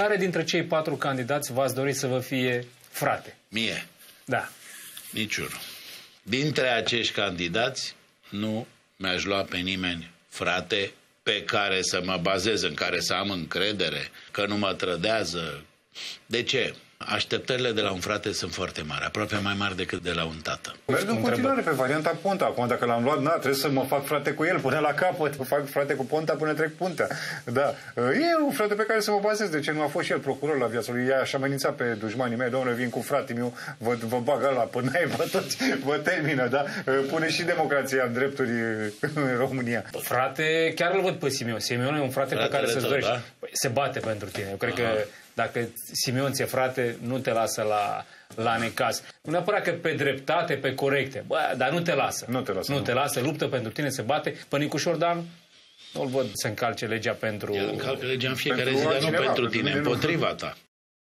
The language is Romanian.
Care dintre cei 4 candidați v-ați dori să vă fie frate? Mie? Da. Niciunul. Dintre acești candidați nu mi-aș lua pe nimeni frate pe care să mă bazez, în care să am încredere, că nu mă trădează. De ce? Așteptările de la un frate sunt foarte mari, aproape mai mari decât de la un tată. Merg în continuare pe varianta Ponta. Acum, dacă l-am luat, trebuie să mă fac frate cu el până la capăt. Mă fac frate cu Ponta până trec puntea. Da. E un frate pe care să mă bazez. De ce nu a fost și el procuror la viața lui? I-aș amenința pe dușmanii mei. Domnule, vin cu fratele meu, vă bagă ăla până vă toți, vă termină, da? Pune și democrația în drepturi în România. Frate, chiar îl văd pe Simeon. Simeon e un frate pe care să-ți dorești. Da? Se bate pentru tine. Eu cred că dacă Simeon ți-e frate, nu te lasă la necaz. Nu neapărat că pe dreptate, pe corecte. Bă, dar nu te lasă. Nu te lasă, luptă pentru tine, se bate. Pe Nicu Șordan nu-l văd să încalce legea pentru... El încalcă legea în fiecare zi, dar nu pentru tine, împotriva ta.